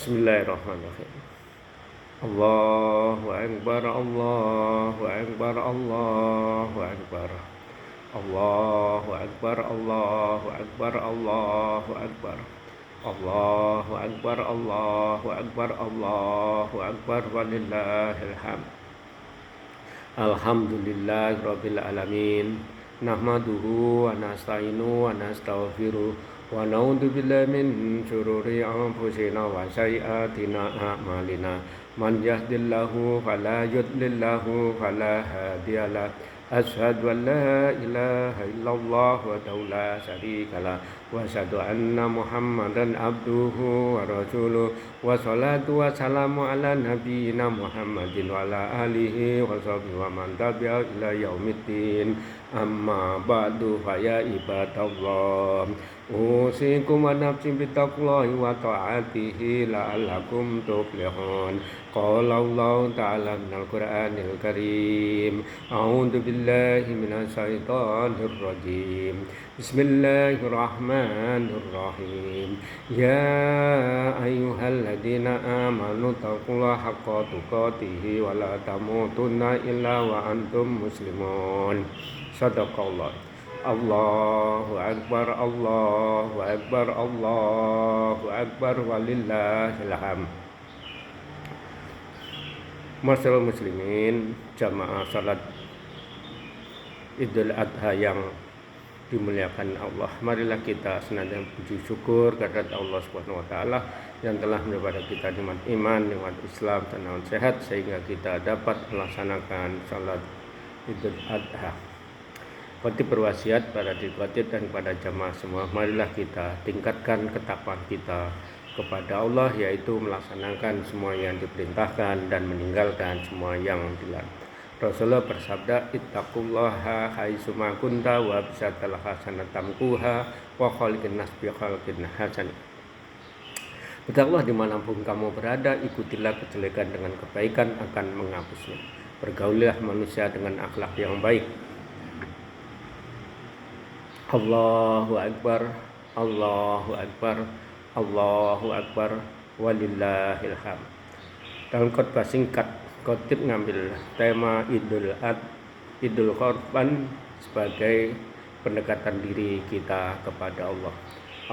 Bismillahirrahmanirrahim. Allahu Akbar, Allahu Akbar, Allahu Akbar. Allahu Akbar, Allahu Akbar, Allahu Akbar. Allahu Akbar, Allahu Akbar, Allahu Akbar, walillahil hamd. Alhamdulillahirabbil alamin. Nahmaduhu wa nasta'inu wa nastaghfiruh wa na'udzu billahi min syururi anfusina wa sayyiati a'malina. Man yahdihillahu fala mudilla lahu fala hadiyalah. Asyhadu an la ilaha illallah wa la syarikalah wa asyhadu anna Muhammadan abduhu wa rasuluh wa salatu wa salamu ala nabiyyina Muhammadin wa ala alihi wa sahbihi wa man tabi'a ila yaumiddin. Amma ba'du fa ya ibadallah, usikum wa nafsi bittaqwallahi wa ta'atihi la'allakum tuflihun. Qala Allah ta'ala minal Qur'anil Karim. A'udzu billahi minasy syaithanir rajim. Bismillahirrahmanirrahim. Ya ayyuhalladzina amanu taqullaha haqqa tuqatih wa la tamutunna illa wa antum muslimun. Sadaqallah. Allahu Akbar, Allahu Akbar, Allahu Akbar, walillahil hamd. Masyaallah muslimin, jamaah salat Idul Adha yang dimuliakan Allah. Marilah kita senantiasa puji syukur kehadirat Allah Subhanahu wa taala yang telah memberikan kita nikmat iman, nikmat Islam dan nikmat sehat sehingga kita dapat melaksanakan salat Idul Adha. Khotib berwasiat pada diri khotib dan kepada jamaah semua, marilah kita tingkatkan ketakwaan kita kepada Allah, yaitu melaksanakan semua yang diperintahkan dan meninggalkan semua yang dilarang. Rasulullah bersabda, ittaqullaha haitsuma kunta wa bisatal hasanatamkuha wa khaliqin nas bi khaliqin hasan. Bertakwalah dimanapun kamu berada, ikutilah kejelekan dengan kebaikan akan menghapusnya. Bergaulilah manusia dengan akhlak yang baik. Allahu Akbar, Allahu Akbar, Allahu Akbar, walillahil hamd. Dalam khotbah singkat, khotib ngambil tema Idul Korban sebagai pendekatan diri kita kepada Allah.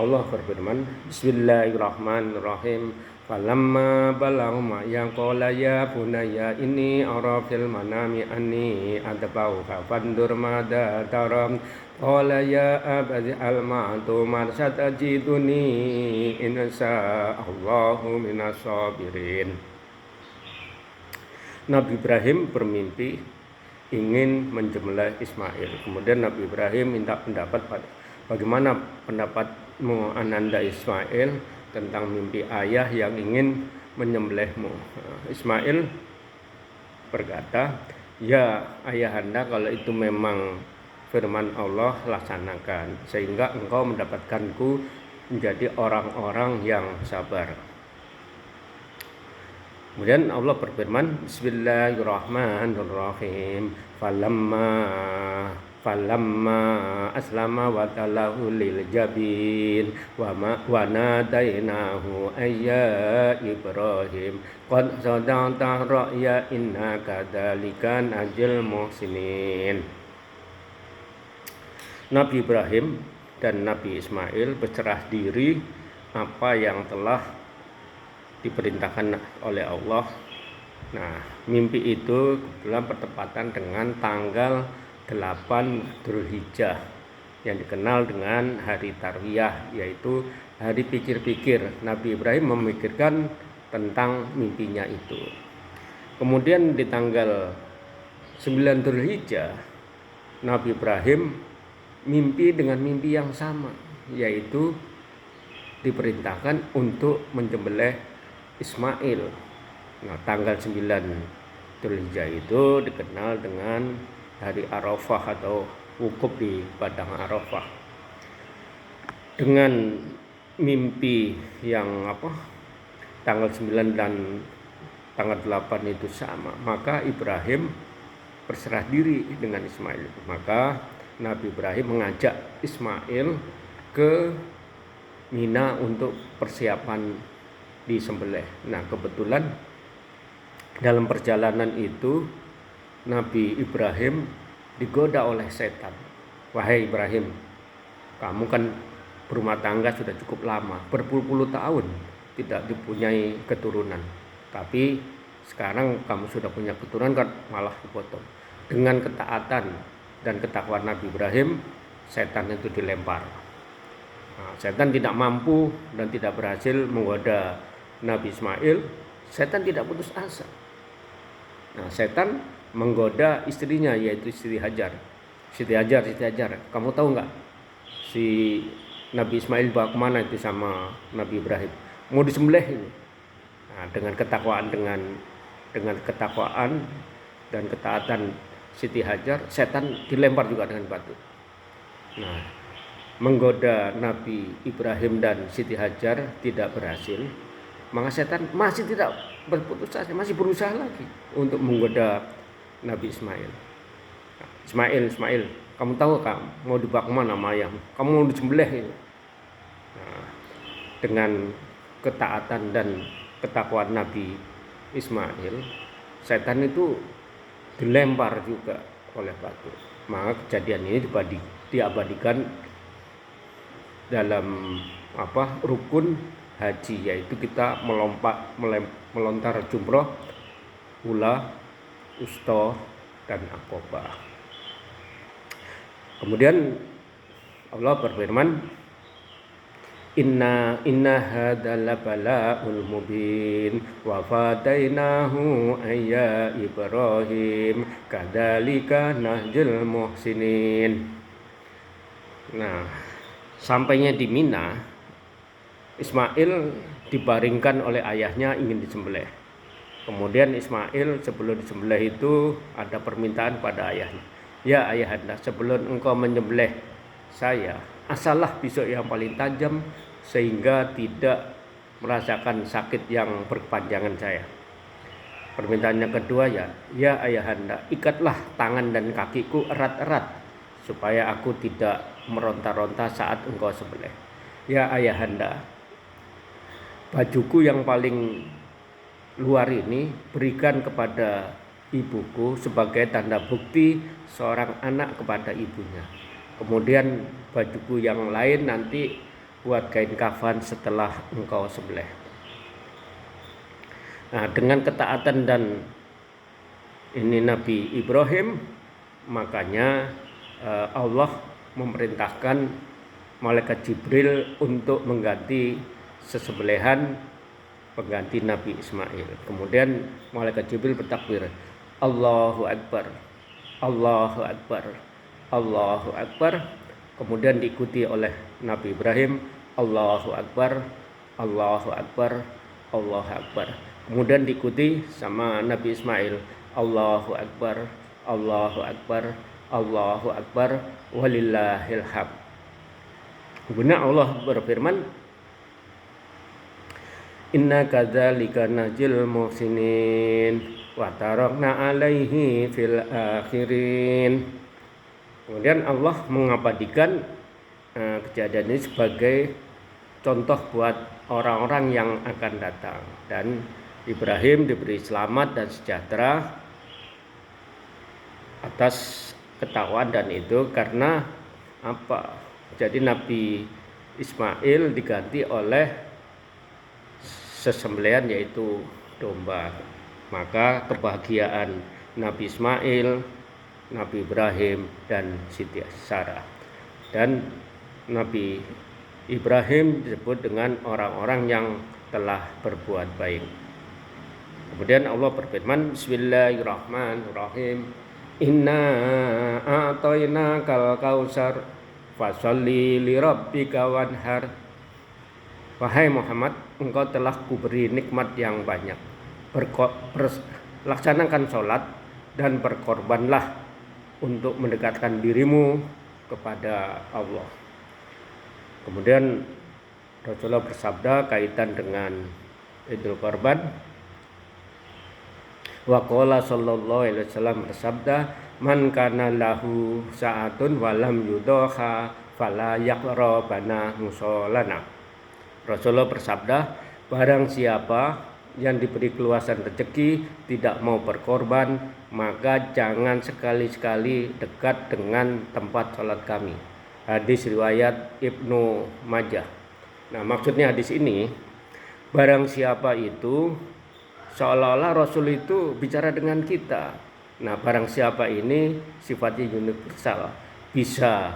Allah berfirman, Bismillahirrahmanirrahim. Falamma balagha yang qala ya bunayya inni ara fil manami anni adbauka fandur madza taram. Qala ya abadi al-ma'tu marsatajiduni insya Allahu minas sabirin. Nabi Ibrahim bermimpi ingin menjembelih Ismail. Kemudian Nabi Ibrahim minta pendapat, bagaimana pendapatmu Ananda Ismail tentang mimpi ayah yang ingin menyembelihmu? Ismail berkata, ya ayahanda, kalau itu memang firman Allah, laksanakan sehingga engkau mendapatkanku menjadi orang-orang yang sabar. Kemudian Allah berfirman, Bismillahirrahmanirrahim. Falamma aslama wa talahu lil jabin wa nadainahu ayya Ibrahim qad sadaqta ra'ya inna kadzalika najzil muhsinin. Nabi Ibrahim dan Nabi Ismail berserah diri apa yang telah diperintahkan oleh Allah. Nah, mimpi itu kebetulan bertepatan dengan tanggal 8 Dzulhijjah yang dikenal dengan hari Tarwiyah, yaitu hari pikir-pikir. Nabi Ibrahim memikirkan tentang mimpinya itu. Kemudian di tanggal 9 Dzulhijjah, Nabi Ibrahim mimpi dengan mimpi yang sama, yaitu diperintahkan untuk menyembelih Ismail. Nah, tanggal 9 Dzulhijjah itu dikenal dengan hari Arafah atau wukuf di padang Arafah. Dengan mimpi yang tanggal 9 dan tanggal 8 itu sama, maka Ibrahim berserah diri dengan Ismail. Maka Nabi Ibrahim mengajak Ismail ke Mina untuk persiapan disembelih. Nah, kebetulan dalam perjalanan itu Nabi Ibrahim digoda oleh setan. Wahai Ibrahim, kamu kan berumah tangga sudah cukup lama, berpuluh-puluh tahun tidak dipunyai keturunan. Tapi sekarang kamu sudah punya keturunan kan malah dipotong. Dengan ketaatan dan ketakwaan Nabi Ibrahim, setan itu dilempar. Nah, setan tidak mampu dan tidak berhasil menggoda Nabi Ismail. Setan tidak putus asa. Nah, setan menggoda istrinya, yaitu Siti Hajar. Siti Hajar, kamu tahu nggak si Nabi Ismail bawa kemana itu sama Nabi Ibrahim? Mau disembelih ini. Nah, dengan ketakwaan dan ketaatan Siti Hajar, setan dilempar juga dengan batu. Nah, menggoda Nabi Ibrahim dan Siti Hajar tidak berhasil, maka setan masih tidak berputus asa, masih berusaha lagi untuk menggoda Nabi Ismail. Ismail, kamu tahu kan mau dibawa kemana sama ayam? Kamu mau disembelih ini. Nah, dengan ketaatan dan ketakwaan Nabi Ismail, setan itu dilempar juga oleh batu. Maka kejadian ini diabadikan dalam rukun haji, yaitu kita melontar jumroh, ula, usta, dan aqobah. Kemudian Allah berfirman, Inna hadzal bala'ul mubin wa fadainahu ayya Ibrahim kadzalika nahjil muhsinin. Nah, sampainya di Mina, Ismail dibaringkan oleh ayahnya ingin disembelih. Kemudian Ismail sebelum disembelih itu ada permintaan pada ayahnya. Ya ayahanda, sebelum engkau menyembelih saya, asallah pisau yang paling tajam sehingga tidak merasakan sakit yang berkepanjangan saya. Permintaan yang kedua, ya ayahanda, ikatlah tangan dan kakiku erat-erat supaya aku tidak meronta-ronta saat engkau sembelih. Ya ayahanda, bajuku yang paling luar ini berikan kepada ibuku sebagai tanda bukti seorang anak kepada ibunya. Kemudian bajuku yang lain nanti buat kain kafan setelah engkau sembelih. Nah, dengan ketaatan dan ini Nabi Ibrahim, makanya Allah memerintahkan malaikat Jibril untuk mengganti sesembelihan pengganti Nabi Ismail. Kemudian malaikat Jibril bertakbir, Allahu Akbar, Allahu Akbar, Allahu Akbar. Kemudian diikuti oleh Nabi Ibrahim, Allahu Akbar, Allahu Akbar, Allahu Akbar. Kemudian diikuti sama Nabi Ismail, Allahu Akbar, Allahu Akbar, Allahu Akbar, walillahil hamd. Kemudian Allah berfirman, Inna kadzalika najil muhsinin wa tarakna alaihi fil akhirin. Kemudian Allah mengabadikan kejadian ini sebagai contoh buat orang-orang yang akan datang. Dan Ibrahim diberi selamat dan sejahtera atas ketakwaan dan itu karena apa? Jadi Nabi Ismail diganti oleh sesembelihan yaitu domba. Maka kebahagiaan Nabi Ismail, Nabi Ibrahim dan Siti Sarah. Dan Nabi Ibrahim disebut dengan orang-orang yang telah berbuat baik. Kemudian Allah berfirman, Bismillahirrahmanirrahim. Inna a'tainakal kautsar fasholli lirabbika wanhar. Wahai Muhammad, engkau telah kuberi nikmat yang banyak. Laksanakan sholat dan berkorbanlah untuk mendekatkan dirimu kepada Allah. Kemudian Rasulullah bersabda kaitan dengan Idul Korban. Wa qala sallallahu alaihi wasallam bersabda, man kana lahu sa'atun walam yudoha fala yaqrabana musallana. Rasulullah bersabda, Barang siapa yang diberi keluasan rezeki tidak mau berkorban, maka jangan sekali-sekali dekat dengan tempat sholat kami. Hadis riwayat Ibnu Majah. Nah, maksudnya hadis ini, barang siapa itu seolah-olah Rasul itu bicara dengan kita. Nah, barang siapa ini sifatnya universal, bisa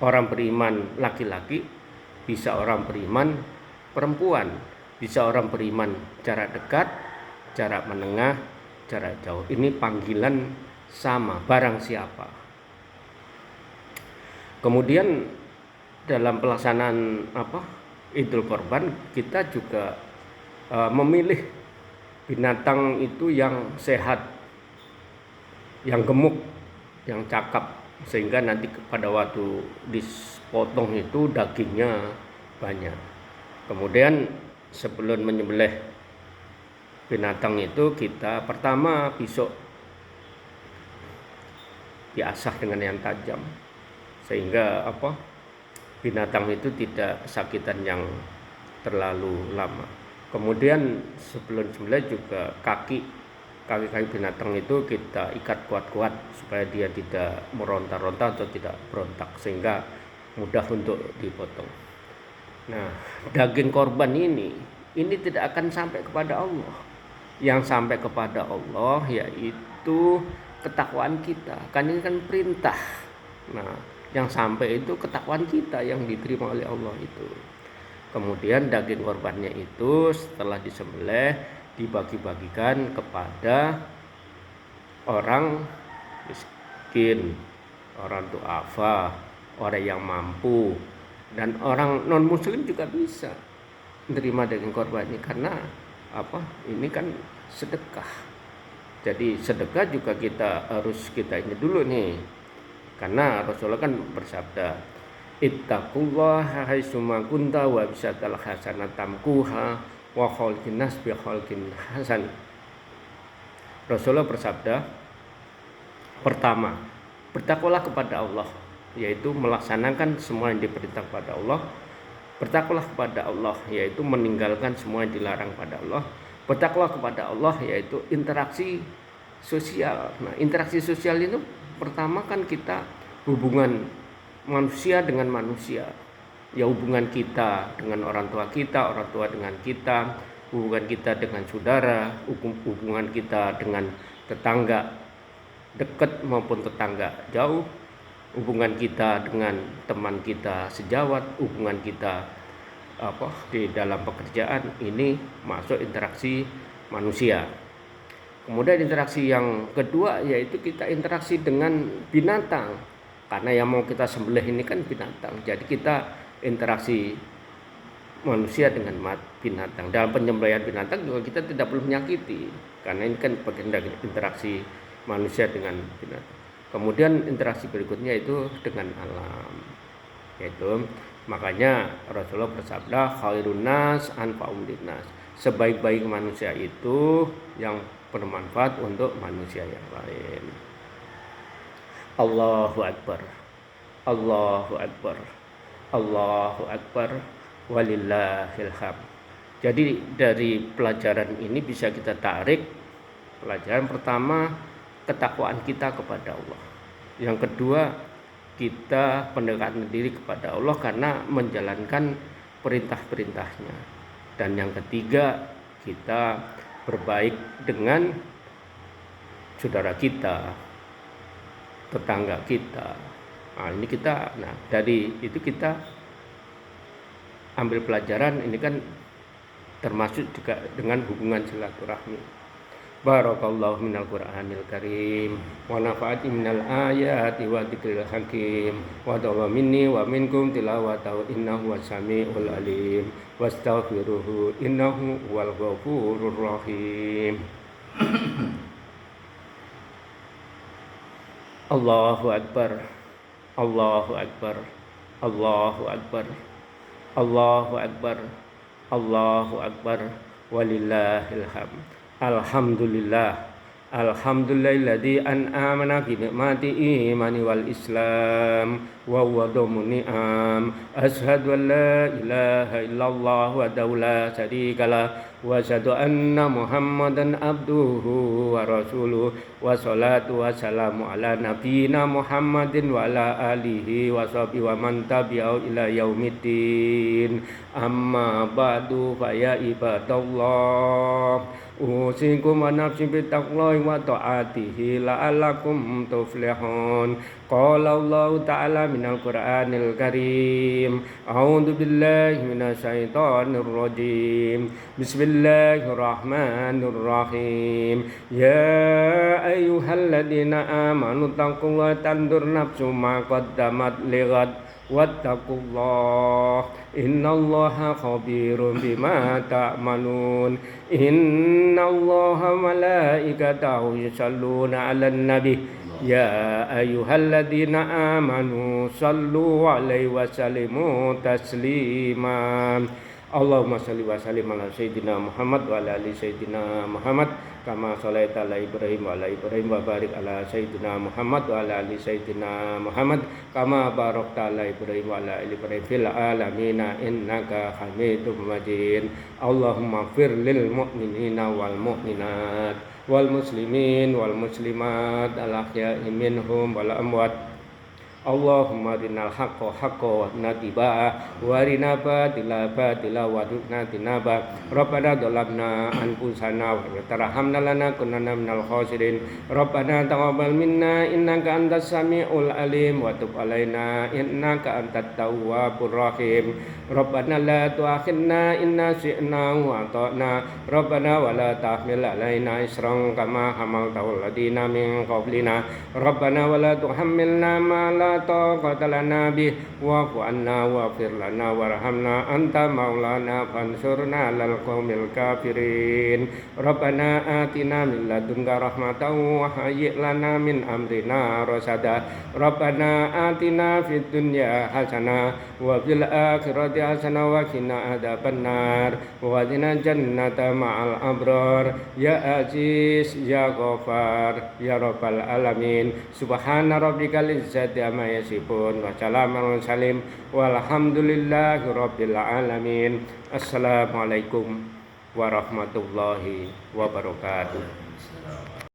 orang beriman laki-laki, bisa orang beriman perempuan, bisa orang beriman jarak dekat, jarak menengah, jarak jauh. Ini panggilan sama, barang siapa. Kemudian dalam pelaksanaan Idul Kurban, kita juga memilih binatang itu yang sehat, yang gemuk, yang cakap, sehingga nanti pada waktu dipotong itu dagingnya banyak. Kemudian sebelum menyembelih binatang itu, kita pertama pisau diasah dengan yang tajam, sehingga binatang itu tidak kesakitan yang terlalu lama. Kemudian sebelum sembelih juga kaki binatang itu kita ikat kuat-kuat supaya dia tidak meronta-ronta atau tidak berontak, sehingga mudah untuk dipotong. Nah, daging korban ini tidak akan sampai kepada Allah. Yang sampai kepada Allah yaitu ketakwaan kita, kan ini kan perintah. Nah, yang sampai itu ketakwaan kita yang diterima oleh Allah itu. Kemudian daging korbannya itu setelah disembelih dibagi-bagikan kepada orang miskin, orang duafa, orang yang mampu, dan orang non muslim juga bisa menerima daging korban ini, karena ini kan sedekah. Jadi sedekah juga kita harus ini dulu nih, karena Rasulullah kan bersabda, ittaqullaha haitsuma kunta wa bisatal hasanatamkuha wa khalqin nas bi khalqin hasan. Rasulullah bersabda, pertama, bertakwalah kepada Allah, yaitu melaksanakan semua yang diperintah kepada Allah. Bertakwalah kepada Allah, yaitu meninggalkan semua yang dilarang pada Allah. Bertakwalah kepada Allah, yaitu interaksi sosial. Nah, interaksi sosial itu pertama kan kita hubungan manusia dengan manusia, ya, hubungan kita dengan orang tua kita, orang tua dengan kita, hubungan kita dengan saudara, hubungan kita dengan tetangga dekat maupun tetangga jauh, hubungan kita dengan teman kita sejawat, hubungan kita di dalam pekerjaan. Ini masuk interaksi manusia. Kemudian interaksi yang kedua yaitu kita interaksi dengan binatang. Karena yang mau kita sembelih ini kan binatang. Jadi kita interaksi manusia dengan binatang. Dalam penyembelihan binatang juga kita tidak perlu menyakiti, karena ini kan bagian dari interaksi manusia dengan binatang. Kemudian interaksi berikutnya itu dengan alam. Yaitu makanya Rasulullah bersabda, khairun nas anfa'um linnas. Sebaik-baik manusia itu yang bermanfaat untuk manusia yang lain. Allahu Akbar, Allahu Akbar, Allahu Akbar, walillahil hamd. Jadi dari pelajaran ini bisa kita tarik pelajaran pertama, ketakwaan kita kepada Allah. Yang kedua, kita pendekatan diri kepada Allah karena menjalankan perintah-perintahnya. Dan yang ketiga, kita berbaik dengan saudara kita, tetangga kita. Nah, ini kita, dari itu kita ambil pelajaran. Ini kan termasuk juga dengan hubungan silaturahmi. Barakallahu minal Qur'anil Karim wa nafa'ati minal ayati wa dzikril hakim wa tawwa minni wa minkum tilawatahu innahu was-sami'ul alim wastaghfiruhu innahu huwal ghafurur rahim. Allahu Akbar, Allahu Akbar, Allahu Akbar, Allahu Akbar, Allahu Akbar, walillahil hamd. Alhamdulillah, Alhamdulillahilladzi an'amana bi ni'mati imani wal islam wa huwa dhamun ni'am. Asyhadu an la ilaha illallah wa la syarika lah wa asyhadu anna Muhammadan abduhu wa rasuluh wa salatu wa salamu ala nabiyyina Muhammadin wa ala alihi wa sahbihi wa man tabi'ahu ila yaumiddin. Amma ba'du fa ya ibadallah usikum wa nafsi bittaqwallahi wa ta'atihi la'allakum tuflihun. Qala Allah ta'ala minal Qur'anil Karim. A'udzu billahi minasyaitonir rajim. Bismillahirrahmanirrahim. Ya ayyuhalladzina amanu taqullaha tandur nafsum ma qaddamat lighad wattaqullah innallaha khabirum bima ta'malun. Innallaha malaikatahu yusholluna 'alan nabi ya ayyuhalladzina amanu shallu 'alaihi wa sallimu taslima. Allahumma shalli wa sallim ala sayyidina Muhammad wa ala ali sayyidina Muhammad kama shalaita ala Ibrahim wa ala Ibrahim wa barik ala sayyidina Muhammad wa ala ali sayyidina Muhammad kama barakta ala Ibrahim wa ala ali Ibrahim fil alamin innaka Hamidum Majid. Allahumma fir lil mu'minina wal mu'minat wal muslimin wal muslimat al ahya'i minhum wal amwat. Allahumma rinal haqqa haqqa wa natiba'ah wa rina batila batila wa dukna tinaba. Rabbana dolamna anfusana wa tarhamna lana kunana minal khasirin. Rabbana taqabbal minna innaka antas sami'ul alim wa tub alaina innaka antat tawwabur rahim. Rabbana la tu'akhidna inna syi'na wa ata'na. Rabbana wa la tahmil alaina isran kama hamaltahu alladhina min qablina. Rabbana wa la tuhammilna ma la taqata lana bih wa'fu anna waghfir lana warhamna anta maulana fansurna 'alal qaumil kafirin. Rabbana atina min ladunka rahmatan wa hayyi' lana min amrina rasada. Rabbana atina fid dunya hasanah wa fil akhirati hasanah wa qina adzabannar wa qina jannata ma'al abrar ya aziz ya ghafar ya rabbal alamin. Subhana rabbikal izzati amma yasifun wa salamun salim walhamdulillahi rabbil alamin. Assalamualaikum warahmatullahi wabarakatuh.